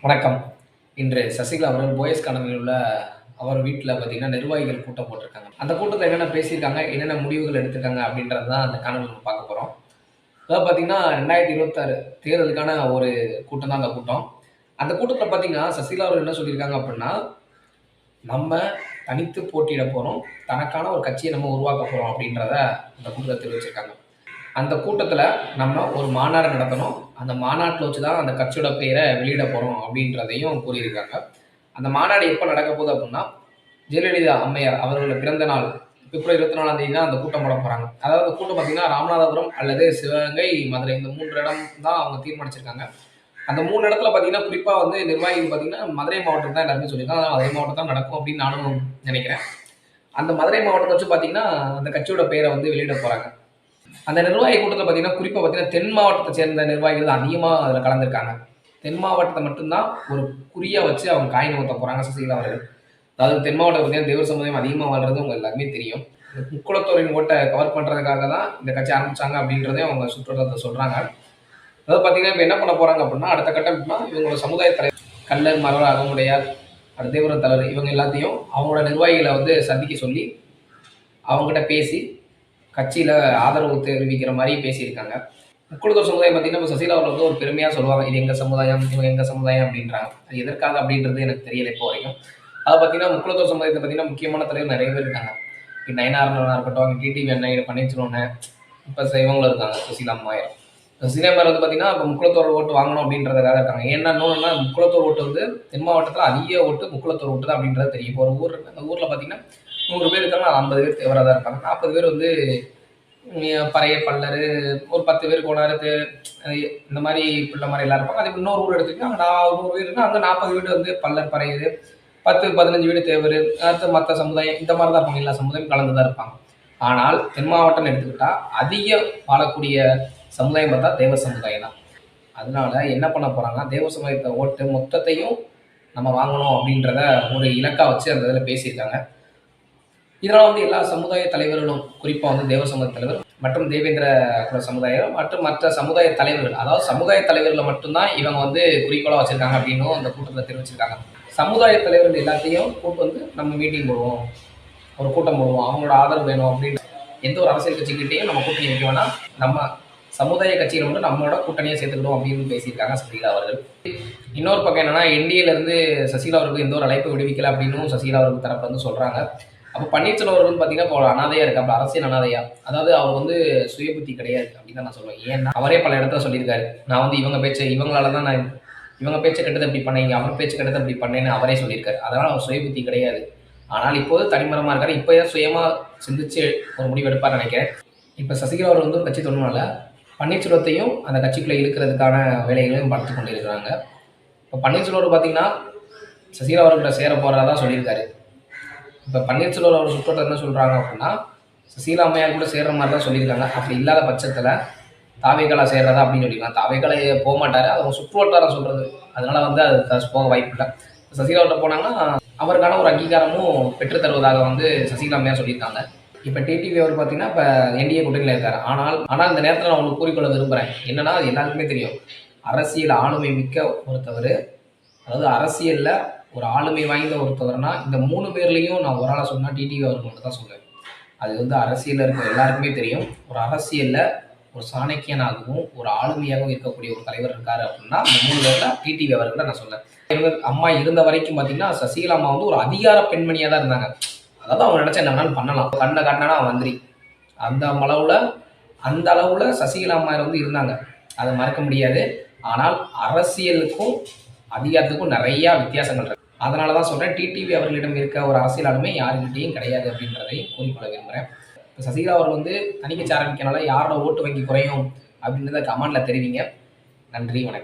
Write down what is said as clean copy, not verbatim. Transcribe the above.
வணக்கம். இன்று சசிகலா அவர்கள் போயஸ் கார்னரில் உள்ள அவர் வீட்ல பார்த்தீங்கன்னா, நிர்வாகிகள் கூட்டம் போட்டிருக்காங்க. அந்த கூட்டத்தில என்னென்ன பேசியிருக்காங்க, என்னென்ன முடிவுகள் எடுத்திருக்காங்க அப்படின்றது தான் அந்த காணொளில நம்ம பார்க்க போறோம். அதாவது பார்த்தீங்கன்னா, 2026 தேர்தலுக்கான ஒரு கூட்டம் தான் அந்த கூட்டம். அந்த கூட்டத்தில பார்த்தீங்கன்னா, சசிகலா அவர்கள் என்ன சொல்லியிருக்காங்க அப்படின்னா, நம்ம தனித்து போட்டியிட போறோம். தனக்கான ஒரு கட்சிய நம்ம உருவாக்க போறோம் அப்படின்றத அந்த கூட்டத்தில தெரிவிச்சிருக்காங்க. அந்த கூட்டத்தில நம்ம ஒரு மாநாடு நடத்தணும். அந்த மாநாட்டில வச்சு தான் அந்த கட்சியோட பெயர வெளியிட போறோம் அப்படின்றதையும் கூறியிருக்காங்க. அந்த மாநாடு எப்ப நடக்க போகுது அப்படின்னா, ஜெயலலிதா அம்மையார் அவர்களோட பிறந்த நாள் பிப்ரவரி 24ஆம் தேதி தான் அந்த கூட்டம் போட போறாங்க. அதாவது அந்த கூட்டம் பார்த்தீங்கன்னா, ராமநாதபுரம் அல்லது சிவகங்கை, மதுரை இந்த 3 இடம் தான் அவங்க தீர்மானிச்சிருக்காங்க. அந்த 3 இடத்துல பார்த்தீங்கன்னா, குறிப்பா வந்து நிர்வாகிகள் பார்த்தீங்கன்னா, மதுரை மாவட்டம் தான் எல்லாருமே சொல்லியிருக்காங்க. அதான் மதுரை மாவட்டம் தான் நடக்கும் அப்படின்னு நானும் நினைக்கிறேன். அந்த மதுரை மாவட்டத்த வச்சு பார்த்தீங்கன்னா, அந்த கட்சியோட பெயர வந்து வெளியிட போறாங்க. அந்த நிர்வாகி கூட்டத்தில பார்த்தீங்கன்னா, குறிப்பா பார்த்தீங்கன்னா, தென் மாவட்டத்த சேர்ந்த நிர்வாகிகள் அதிகமா அதில கலந்துருக்காங்க. தென் மாவட்டத்த மட்டும் தான் ஒரு குறியா வச்சு அவங்க காய் நகர்த்த போறாங்க சசிகலா அவர்கள். அதாவது தென் மாவட்டத்தில பார்த்தீங்கன்னா, தேவர் சமுதாயம் அதிகமா வாழ்றது உங்க எல்லாருக்குமே தெரியும். முக்குளத்தோரின் ஓட்ட கவர் பண்றதுக்காக தான் இந்த கட்சி ஆரம்பிச்சாங்க அப்படின்றதையும் அவங்க சுற்றுவட்டாரத்தில சொல்றாங்க. அதாவது பார்த்தீங்கன்னா, இப்ப என்ன பண்ண போறாங்க அப்படின்னா, அடுத்த கட்டம் எப்படின்னா, இவங்களோட சமுதாய தலைவர் கள்ளர், மறவர், அகமுடையார், அடுத்து தேவர தலைவர் இவங்க எல்லாத்தையும் அவங்களோட நிர்வாகிகள வந்து சந்திக்க சொல்லி, அவங்ககிட்ட பேசி கட்சியில ஆதரவு தெரிவிக்கிற மாரி பேசியிருக்காங்க. முக்குளத்தூர் சமுதாயம் பார்த்தீங்கன்னா, இப்ப சசிகலா அவர்கள் வந்து ஒரு பெருமையா சொல்லுவாங்க. இது எங்க சமுதாயம், இவங்க எங்க சமுதாயம் அப்படின்றாங்க. அது எதற்காக அப்படின்றது எனக்கு தெரியல இப்போ வரைக்கும். அது பார்த்தீங்கன்னா, முக்குளத்தூர் சமுதாயத்தில பார்த்தீங்கன்னா, முக்கியமான தலைவர் நெறைய பேர் இருக்காங்க. நயனார் அண்ணனா இருக்கட்டும், டிடிவி அண்ணன், பன்னீர்செல்வம் அண்ணன், இப்ப இவங்களும் இருக்காங்க. சுசீலா அம்மையார். சுசீலா அம்மையார் வந்து பார்த்தீங்கன்னா, இப்ப முக்குளத்தூர் ஓட்டு வாங்கணும் அப்படின்றதுக்காக இருக்காங்க. ஏன்னா இன்னொன்னுன்னா முக்குளத்தூர் ஓட்டு வந்து தென் மாவட்டத்தில அதிக ஓட்டு முக்குளத்தூர் ஓட்டு தான் அப்படின்றது தெரியும். இப்போ ஒரு ஊர் இருக்கு. அந்த ஊர்ல பார்த்தீங்கன்னா, 100 பேர் இருக்காங்கன்னா, 50 பேர் தேவரா தான் இருப்பாங்க. 40 பேர் வந்து பறைய, பல்லரு, ஒரு 10 பேர் கோனாரு, இந்த மாரி பிள்ளைமாரி எல்லாம் இருப்பாங்க. அதே இன்னொரு ஊர் எடுத்துக்கிட்டா, அங்க 100 வீடு இருக்குன்னா, அங்க 40 வீடு வந்து பல்லர், பறையரு, 10, 15 வீடு தேவரு, அடுத்து மத்த சமுதாயம் இந்த மாரி தான் இருப்பாங்க. எல்லா சமுதாயமும் கலந்து தான் இருப்பாங்க. ஆனால் தென் மாவட்டம்னு எடுத்துக்கிட்டா, அதிக வாழக்கூடிய சமுதாயம் பார்த்தா தேவர் சமுதாயம் தான். அதனால என்ன பண்ண போறாங்கன்னா, தேவர் சமுதாயத்த ஓட்டு மொத்தத்தையும் நம்ம வாங்கணும் அப்படின்றத ஒரு இலக்கா வச்சு அந்த இதில பேசியிருக்காங்க. இதனால வந்து எல்லா சமுதாய தலைவர்களும், குறிப்பா வந்து தேவர் சமுதாய தலைவர் மற்றும் தேவேந்திர குல சமுதாயம் மற்றும் மற்ற சமுதாய தலைவர்கள், அதாவது சமுதாய தலைவர்கள மட்டும் தான் இவங்க வந்து குறிக்கோளா வச்சிருக்காங்க அப்படின்னும் அந்த கூட்டத்தில தெரிவிச்சிருக்காங்க. சமுதாய தலைவர்கள் எல்லாத்தையும் கூட்டு வந்து நம்ம மீட்டிங் போடுவோம். ஒரு கூட்டம் போடுவோம். அவங்களோட ஆதரவு வேணும் அப்படின்னு எந்த ஒரு அரசியல் கட்சிகிட்டயும் நம்ம கூட்டணி வைக்க வேணாம். நம்ம சமுதாய கட்சியில மட்டும் நம்மளோட கூட்டணியா சேர்த்துக்கணும் அப்படின்னு பேசியிருக்காங்க சசிகலா அவர்கள். இன்னொரு பக்கம் என்னன்னா, என்டிஏல இருந்து சசிகலா அவர்களுக்கு எந்த ஒரு அழைப்பு விடுவிக்கல அப்படின்னும் சசிகலா அவர்கள் தரப்புல இருந்து சொல்றாங்க. அப்ப பன்னீர்செல்வம் அவர்கள் வந்து பார்த்தீங்கன்னா, இப்போ ஒரு அனாதையா இருக்காப்ல, அரசியல் அனாதையா. அதாவது அவர் வந்து சுய புத்தி கிடையாது அப்படின்னு தான் நான் சொல்லுவேன். ஏன்னா, அவரே பல இடத்துல சொல்லியிருக்காரு. நான் வந்து இவங்களால தான் நான் இவங்க பேச்ச கேட்டு தான் இப்படி பண்ணேன், அவர் பேச்ச கேட்டு தான் இப்படி பண்ணேன்னு அவரே சொல்லியிருக்காரு. அதனால அவர் சுய புத்தி கிடையாது. ஆனால் இப்போது தனிமரமா இருக்காரு. இப்ப தான் சுயமா சிந்திச்சு ஒரு முடிவு எடுப்பார்ன்னு நினைக்கிறேன். இப்ப சசிகலா அவர்கள் வந்து ஒரு கட்சி தொடங்குனால, பன்னீர்செல்வத்தையும் அந்த கட்சிக்குள்ள இழுக்கிறதுக்கான வேலைகளையும் பார்த்துக் கொண்டிருக்கிறாங்க. இப்ப பன்னீர்செல்வம் அவர்கள் பார்த்தீங்கன்னா, சசிகலா அவர்கள்ட்ட சேர போறதா சொல்லியிருக்காரு. இப்ப பன்னீர்செல்வம் அவர் சுற்றத்தார் என்ன சொல்றாங்க அப்படின்னா, சசிகலா அம்மையார் கூட சேர்ற மாரி தான் சொல்லியிருக்காங்க. அப்படி இல்லாத பட்சத்தில தாவேக்கால சேர்றதா அப்படின்னு சொல்லியிருக்காங்க. தாவேக்கால போமாட்டாரு. அது அவங்க சுற்று வட்டாரம் சொல்றது. அதனால வந்து அது போக வாய்ப்பில்ல. சசிகலா கிட்ட போனாங்கன்னா, அவருக்கான ஒரு அங்கீகாரமும் பெற்று தருவதாக வந்து சசிகலா அம்மையார் சொல்லியிருக்காங்க. இப்ப டிடிவி அவர் பார்த்தீங்கன்னா, இப்ப என்டிஏ கூட்டணியில இருக்காரு. ஆனால் இந்த நேரத்தில நான் உங்களுக்கு கூறிக்கொள்ள விரும்புறேன். என்னன்னா, அது எல்லாருக்குமே தெரியும். அரசியல் ஆளுமை மிக்க ஒருத்தவரு, அதாவது அரசியல்ல ஒரு ஆளுமை வாய்ந்த ஒருத்தவர்னா, இந்த 3 பேர்லயும் நான் ஒரு ஆள சொன்னா டிடிவி அவர்கள் மட்டும் தான் சொல்லுவேன். அது வந்து அரசியல்ல இருக்க எல்லாருக்குமே தெரியும். ஒரு அரசியல்ல ஒரு சாணக்கியனாகவும், ஒரு ஆளுமையாகவும் இருக்கக்கூடிய ஒரு தலைவர் இருக்காரு அப்படின்னா, அந்த 3 பேர்ல டிடிவி அவர்கள நான் சொல்லுவேன். இவங்க அம்மா இருந்த வரைக்கும் பார்த்தீங்கன்னா, சசிகலா அம்மா வந்து ஒரு அதிகார பெண்மணியா தான் இருந்தாங்க. அதாவது அவங்க நினைச்சா என்ன வேணாலும் பண்ணலாம். கண்ண காட்டுனானா அவன் மந்திரி. அந்த அளவுல அந்த அளவுல சசிகலா அம்மையார் வந்து இருந்தாங்க. அத மறக்க முடியாது. ஆனால் அரசியலுக்கும், அதிகாரத்துக்கும் நெறைய வித்தியாசங்கள் இருக்கு. அதனால தான் சொல்றேன், டிடிவி அவர்களிடம் இருக்க ஒரு அரசியல் ஆளுமை யார்கிட்டயும் கிடையாது அப்படின்றதையும் கூறிக்கொள்ள விரும்புறேன். இப்ப சசிகலா அவர்கள் வந்து தனி கட்சி ஆரம்பிக்கிறனால யாரோட ஓட்டு வங்கி குறையும் அப்படின்றத கமெண்ட்ல தெரிவிங்க. நன்றி, வணக்கம்.